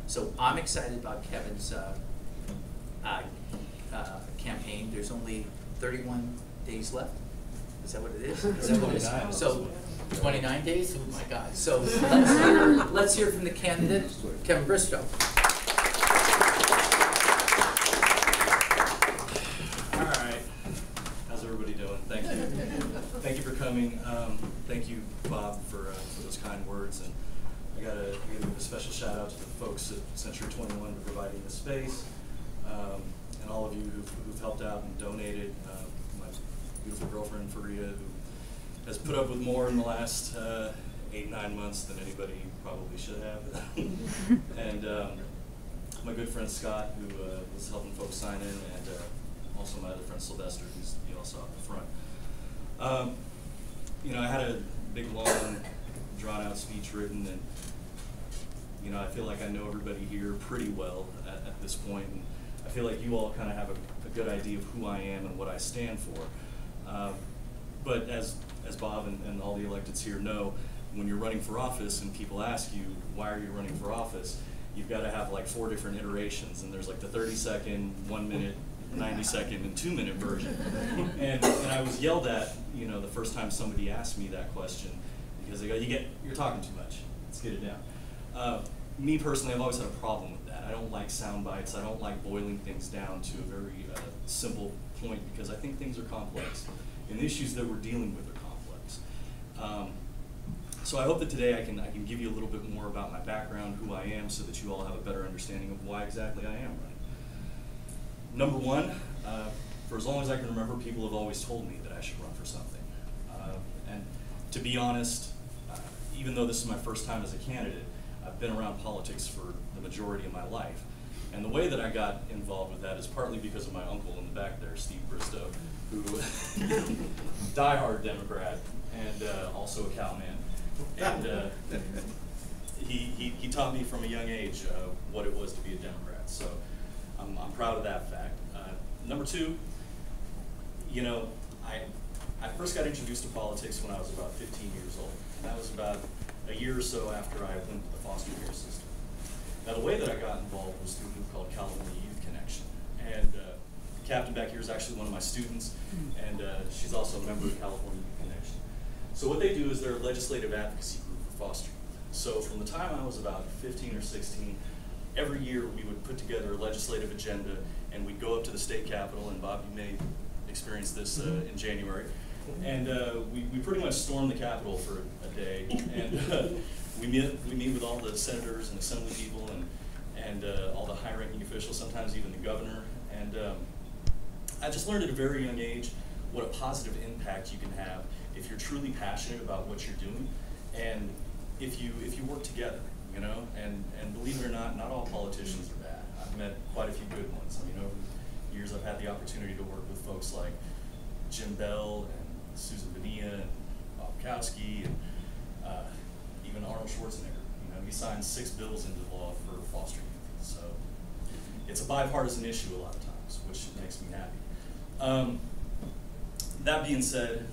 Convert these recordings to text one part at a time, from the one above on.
So I'm excited about Kevin's campaign. There's only 31 days left. Is that what it is? Is that what it is? So 29 days? Oh my God. So let's hear from the candidate, Kevin Bristow. All right. How's everybody doing? Thank you. Thank you for coming. Thank you, Bob, for those kind words. And I gotta give a special shout out to the folks at Century 21 for providing the space, and all of you who've helped out and donated. My beautiful girlfriend, Faria, who has put up with more in the last 8-9 months than anybody probably should have. And my good friend Scott, who was helping folks sign in, and also my other friend Sylvester, who's you all saw up the front. You know, I had a big, long, drawn-out speech written, and you know, I feel like I know everybody here pretty well at this point, and I feel like you all kind of have a good idea of who I am and what I stand for. But as Bob and all the electeds here know, when you're running for office and people ask you, why are you running for office, you've got to have like 4 different iterations, and there's like the 30-second, 1 minute, 90-second, and 2-minute version. And I was yelled at, you know, the first time somebody asked me that question, because they go, you're talking too much. Let's get it down. Me personally, I've always had a problem with that. I don't like sound bites. I don't like boiling things down to a very simple point, because I think things are complex, and the issues that we're dealing with are complex. So I hope that today I can give you a little bit more about my background, who I am, so that you all have a better understanding of why exactly I am running. Number one, for as long as I can remember, people have always told me that I should run for something. And to be honest, even though this is my first time as a candidate, I've been around politics for the majority of my life. And the way that I got involved with that is partly because of my uncle in the back there, Steve Bristow, who diehard Democrat and also a cowman. And he taught me from a young age what it was to be a Democrat. So I'm proud of that fact. Number two, you know, I first got introduced to politics when I was about 15 years old. And that was about a year or so after I went to the foster care system. Now, the way that I got involved was through a group called California Youth Connection. And the captain back here is actually one of my students, and she's also a member of California Youth Connection. So what they do is they're a legislative advocacy group for foster youth. So from the time I was about 15 or 16, every year we would put together a legislative agenda, and we'd go up to the state capitol, and Bob, you may experience this in January. And we pretty much stormed the Capitol for a day, and we meet with all the senators and assembly people and all the high-ranking officials, sometimes even the governor. And I just learned at a very young age what a positive impact you can have if you're truly passionate about what you're doing, and if you work together, you know. And believe it or not all politicians are bad. I've met quite a few good ones. I mean, over the years I've had the opportunity to work with folks like Jim Bell and Susan Bonilla and Bob Kowski and even Arnold Schwarzenegger. You know, he signed 6 bills into law for foster youth. So it's a bipartisan issue a lot of times, which makes me happy. That being said,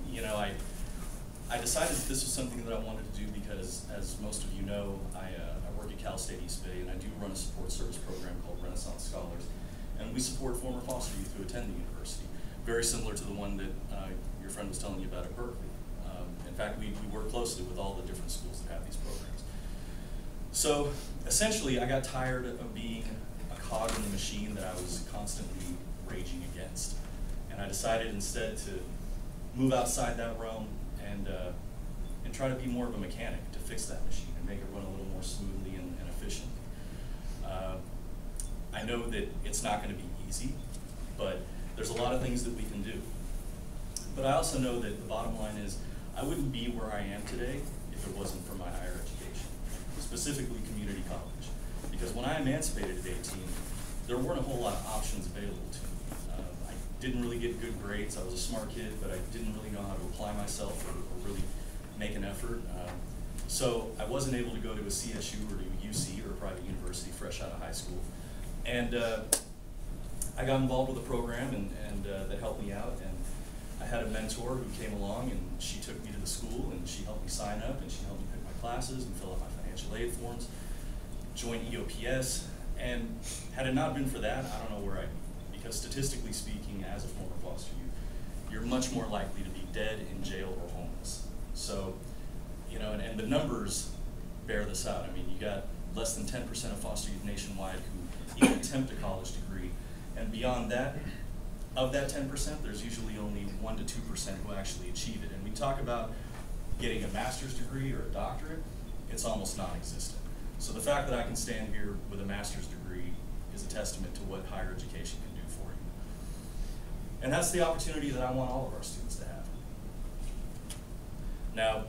you know, I decided that this was something that I wanted to do because, as most of you know, I work at Cal State East Bay, and I do run a support service program called Renaissance Scholars, and we support former foster youth who attend the university, very similar to the one that your friend was telling you about at Berkeley. In fact, we work closely with all the different schools that have these programs. So essentially, I got tired of being a cog in the machine that I was constantly raging against, and I decided instead to move outside that realm and try to be more of a mechanic to fix that machine and make it run a little more smoothly and efficiently. I know that it's not going to be easy, but there's a lot of things that we can do. But I also know that the bottom line is I wouldn't be where I am today if it wasn't for my higher education, specifically community college. Because when I emancipated at 18, there weren't a whole lot of options available to me. I didn't really get good grades. I was a smart kid, but I didn't really know how to apply myself or really make an effort. So I wasn't able to go to a CSU or to a UC or a private university fresh out of high school. And I got involved with a program and that helped me out. And I had a mentor who came along, and she took me to the school, and she helped me sign up, and she helped me pick my classes and fill out my financial aid forms. join EOPS, and had it not been for that, I don't know where I'd be, because statistically speaking, as a former foster youth, you're much more likely to be dead, in jail, or homeless. So, you know, and the numbers bear this out. I mean, you got less than 10% of foster youth nationwide who even attempt a college degree, and beyond that, of that 10%, there's usually only 1 to 2% who actually achieve it. And we talk about getting a master's degree or a doctorate, it's almost non-existent. So the fact that I can stand here with a master's degree is a testament to what higher education can do for you. And that's the opportunity that I want all of our students to have. Now,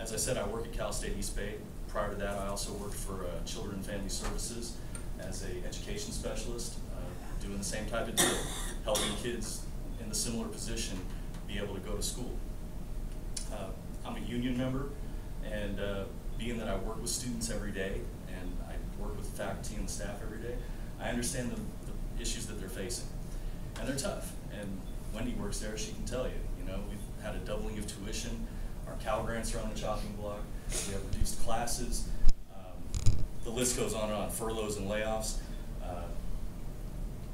as I said, I work at Cal State East Bay. Prior to that, I also worked for Children and Family Services as an education specialist, doing the same type of deal, helping kids in the similar position be able to go to school. I'm a union member, and being that I work with students every day, and I work with faculty and staff every day, I understand the issues that they're facing. And they're tough, and Wendy works there, she can tell you. You know, we've had a doubling of tuition, our Cal grants are on the chopping block, we have reduced classes, the list goes on and on, furloughs and layoffs.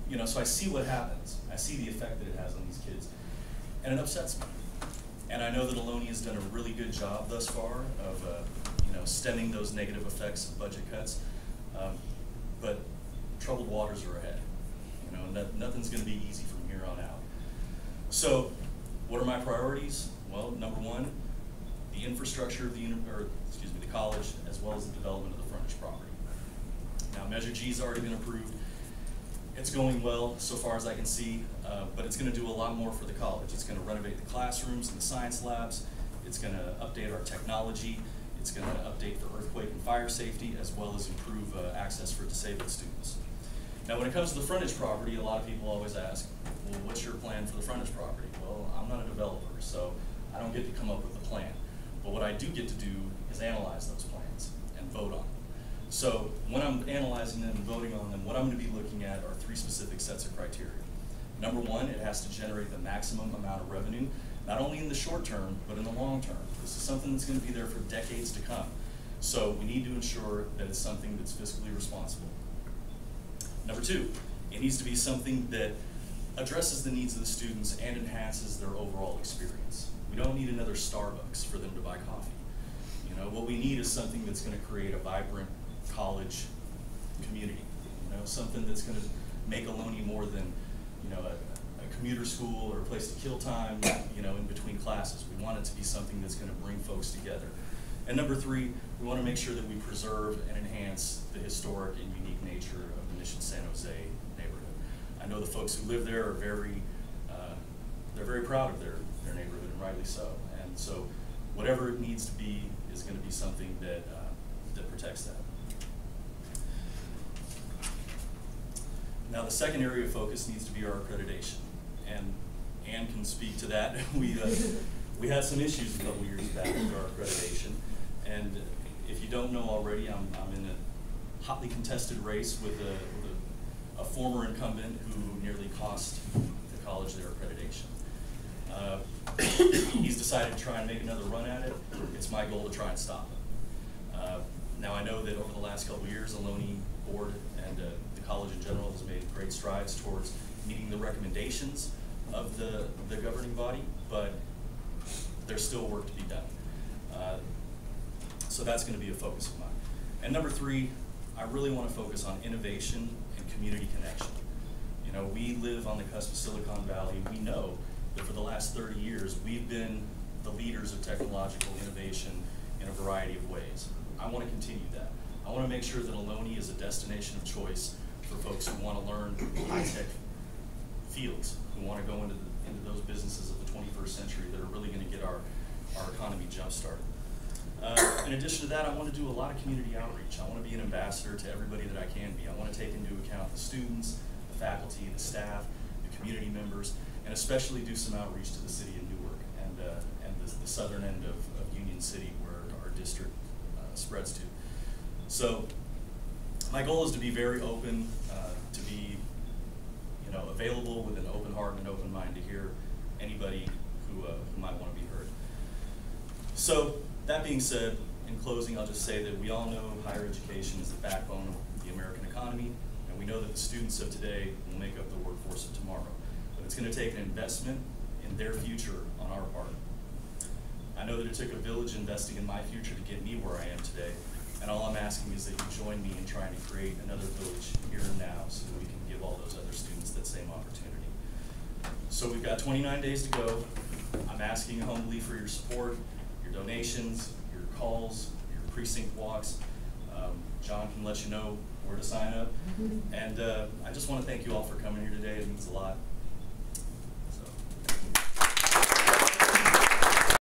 You know, so I see what happens. I see the effect that it has on these kids, and it upsets me. And I know that Ohlone has done a really good job thus far of, you know, stemming those negative effects of budget cuts. But troubled waters are ahead. You know, nothing's going to be easy from here on out. So, what are my priorities? Well, number one, the infrastructure of the the college, as well as the development of the frontage property. Now, Measure G has already been approved. It's going well so far as I can see, but it's going to do a lot more for the college. It's going to renovate the classrooms and the science labs. It's going to update our technology. It's going to update for earthquake and fire safety, as well as improve access for disabled students. Now, when it comes to the frontage property, a lot of people always ask, well, what's your plan for the frontage property? Well, I'm not a developer, so I don't get to come up with a plan. But what I do get to do is analyze those plans and vote on them. So when I'm analyzing them and voting on them, what I'm going to be looking at are 3 specific sets of criteria. Number one, it has to generate the maximum amount of revenue, not only in the short term, but in the long term. This is something that's going to be there for decades to come. So we need to ensure that it's something that's fiscally responsible. Number two, it needs to be something that addresses the needs of the students and enhances their overall experience. We don't need another Starbucks for them to buy coffee. You know, what we need is something that's going to create a vibrant college community. You know, something that's going to make Ohlone more than, you know, a commuter school or a place to kill time, you know, in between classes. We want it to be something that's going to bring folks together. And number three, we want to make sure that we preserve and enhance the historic and unique nature of the Mission San Jose neighborhood. I know the folks who live there are they're very proud of their neighborhood, and rightly so. And so whatever it needs to be is going to be something that, that protects that. Now, the second area of focus needs to be our accreditation, and Ann can speak to that. We had some issues a couple years back with our accreditation, and if you don't know already, I'm in a hotly contested race with a former incumbent who nearly cost the college their accreditation. He's decided to try and make another run at it. It's my goal to try and stop him. Now, I know that over the last couple of years, Ohlone Board and the college in general has made great strides towards meeting the recommendations of the governing body, but there's still work to be done. So that's going to be a focus of mine. And number three, I really want to focus on innovation and community connection. You know, we live on the cusp of Silicon Valley. We know that for the last 30 years, we've been the leaders of technological innovation in a variety of ways. I want to continue that. I want to make sure that Ohlone is a destination of choice for folks who want to learn high-tech fields, who want to go into those businesses of the 21st century that are really going to get our economy jump-started. In addition to that, I want to do a lot of community outreach. I want to be an ambassador to everybody that I can be. I want to take into account the students, the faculty, the staff, the community members, and especially do some outreach to the city of Newark and the southern end of Union City, where our district spreads to. So my goal is to be very open, to be, you know, available with an open heart and an open mind to hear anybody who might want to be heard. So that being said, in closing, I'll just say that we all know higher education is the backbone of the American economy, and we know that the students of today will make up the workforce of tomorrow. But it's going to take an investment in their future on our part. I know that it took a village investing in my future to get me where I am today, and all I'm asking is that you join me in trying to create another village here and now so that we can give all those other students that same opportunity. So we've got 29 days to go. I'm asking humbly for your support, your donations, your calls, your precinct walks. John can let you know where to sign up. And I just want to thank you all for coming here today. It means a lot.